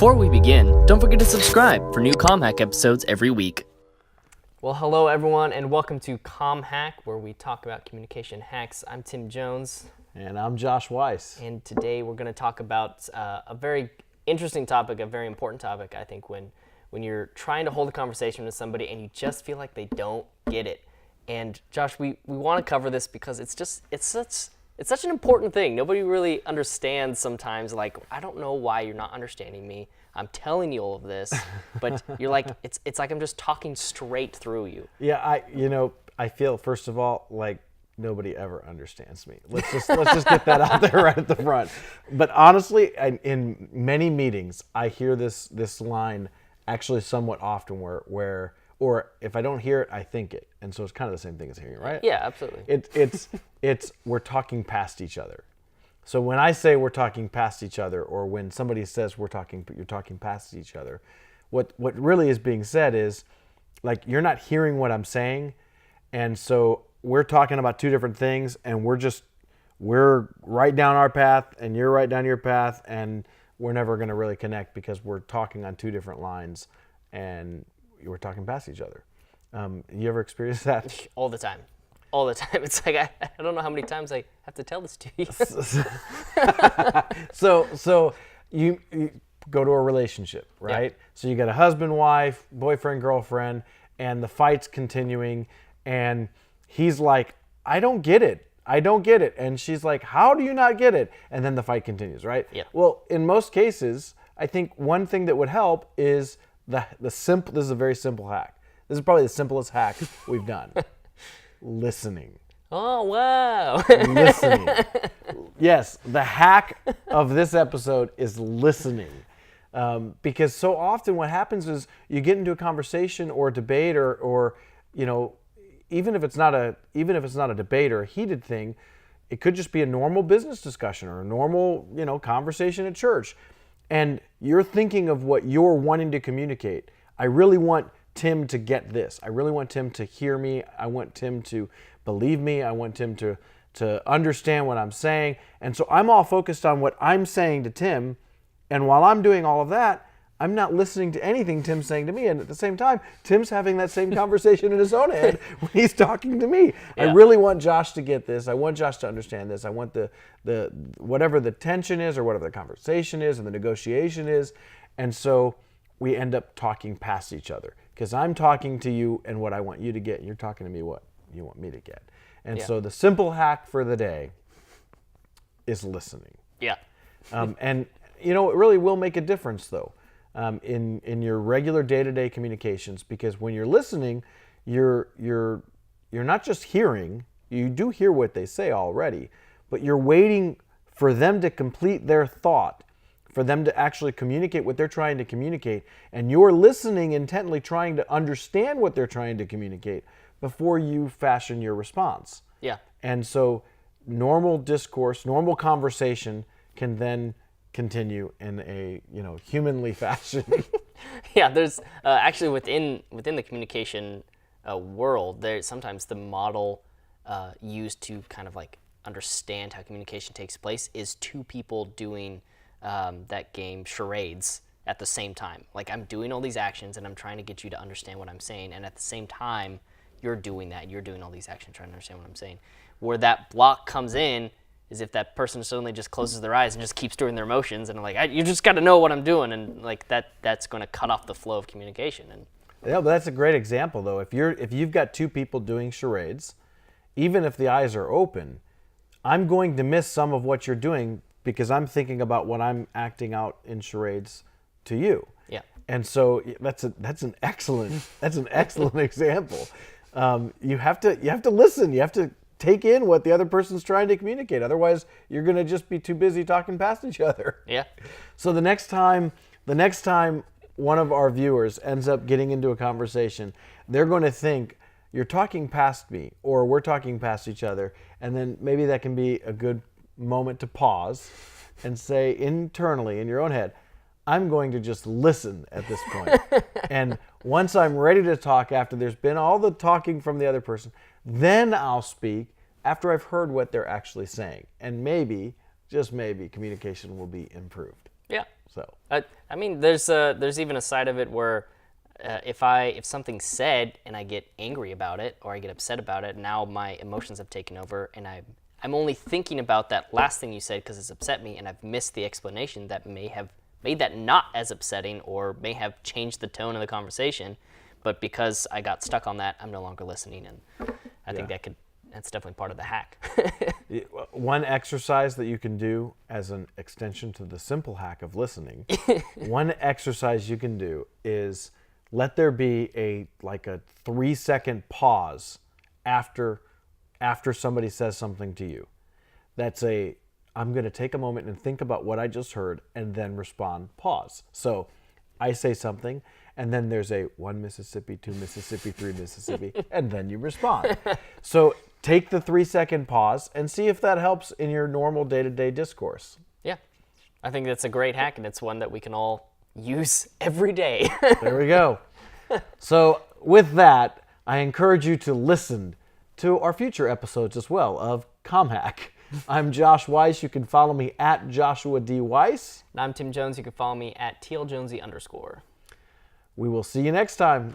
Before we begin, don't forget to subscribe for new ComHack episodes every week. Well, hello everyone, and welcome to ComHack, where we talk about communication hacks. I'm Tim Jones. And I'm Josh Weiss. And today we're going to talk about a very interesting topic, a very important topic, I think, when you're trying to hold a conversation with somebody and you just feel like they don't get it. And Josh, we want to cover this because it's such an important thing. Nobody really understands sometimes, like, I don't know why you're not understanding me. I'm telling you all of this, but you're like, it's like I'm just talking straight through you. Yeah, I feel, first of all, like nobody ever understands me. Let's just get that out there right at the front. But honestly, in many meetings, I hear this line actually somewhat often where or if I don't hear it, I think it. And so it's kind of the same thing as hearing it, right? Yeah, absolutely. It's we're talking past each other. So when I say we're talking past each other, or when somebody says you're talking past each other, what really is being said is, like, you're not hearing what I'm saying, and so we're talking about two different things, and we're right down our path, and you're right down your path, and we're never going to really connect because we're talking on two different lines, and we're talking past each other. You ever experience that? All the time. It's like, I don't know how many times I have to tell this to you. So you go to a relationship, right? Yeah. So you got a husband, wife, boyfriend, girlfriend, and the fight's continuing, and he's like, I don't get it. And she's like, how do you not get it? And then the fight continues, right? Yeah. Well, in most cases, I think one thing that would help is this is a very simple hack. This is probably the simplest hack we've done. Listening. Oh, wow. Listening. Yes, the hack of this episode is listening. Because so often what happens is you get into a conversation or a debate or even if it's not a debate or a heated thing, it could just be a normal business discussion or a normal, conversation at church. And you're thinking of what you're wanting to communicate. I really want Tim to get this. I really want Tim to hear me. I want Tim to believe me. I want Tim to understand what I'm saying. And so I'm all focused on what I'm saying to Tim. And while I'm doing all of that, I'm not listening to anything Tim's saying to me. And at the same time, Tim's having that same conversation in his own head when he's talking to me. Yeah. I really want Josh to get this. I want Josh to understand this. I want the whatever the tension is or whatever the conversation is and the negotiation is. And so we end up talking past each other because I'm talking to you and what I want you to get, and you're talking to me what you want me to get. And so the simple hack for the day is listening. Yeah. And it really will make a difference though. In your regular day-to-day communications, because when you're listening, you're not just hearing. You do hear what they say already, but you're waiting for them to complete their thought, for them to actually communicate what they're trying to communicate, and you're listening intently, trying to understand what they're trying to communicate before you fashion your response. Yeah. And so normal discourse, normal conversation can then continue in a humanly fashion. Yeah, there's actually within the communication world, there's sometimes the model used to kind of like understand how communication takes place is two people doing that game charades at the same time. Like, I'm doing all these actions and I'm trying to get you to understand what I'm saying, and at the same time you're doing that, you're doing all these actions trying to understand what I'm saying. Where that block comes in is if that person suddenly just closes their eyes and just keeps doing their motions, and I'm like, you just got to know what I'm doing, and like that's going to cut off the flow of communication. And yeah, but that's a great example though. If you've got two people doing charades, even if the eyes are open, I'm going to miss some of what you're doing because I'm thinking about what I'm acting out in charades to you. Yeah. And so that's an excellent example. You have to listen. You have to take in what the other person's trying to communicate. Otherwise, you're going to just be too busy talking past each other. Yeah. So the next time one of our viewers ends up getting into a conversation, they're going to think, you're talking past me, or we're talking past each other. And then maybe that can be a good moment to pause and say internally in your own head, I'm going to just listen at this point. And once I'm ready to talk, after there's been all the talking from the other person, then I'll speak after I've heard what they're actually saying. And maybe, just maybe, communication will be improved. Yeah. So I mean, there's even a side of it where if something's said and I get angry about it or I get upset about it, now my emotions have taken over, and I'm only thinking about that last thing you said because it's upset me, and I've missed the explanation that may have made that not as upsetting or may have changed the tone of the conversation. But because I got stuck on that, I'm no longer listening, and I think that's definitely part of the hack. One exercise that you can do as an extension to the simple hack of listening, one exercise you can do is let there be a 3-second pause after somebody says something to you. That's I'm going to take a moment and think about what I just heard and then respond, pause. So I say something, and then there's a 1 Mississippi, 2 Mississippi, 3 Mississippi, and then you respond. So take the 3-second pause and see if that helps in your normal day-to-day discourse. Yeah, I think that's a great hack, and it's one that we can all use every day. There we go. So with that, I encourage you to listen to our future episodes as well of ComHack. I'm Josh Weiss. You can follow me at Joshua D. Weiss. And I'm Tim Jones. You can follow me at TLJonesy_. We will see you next time.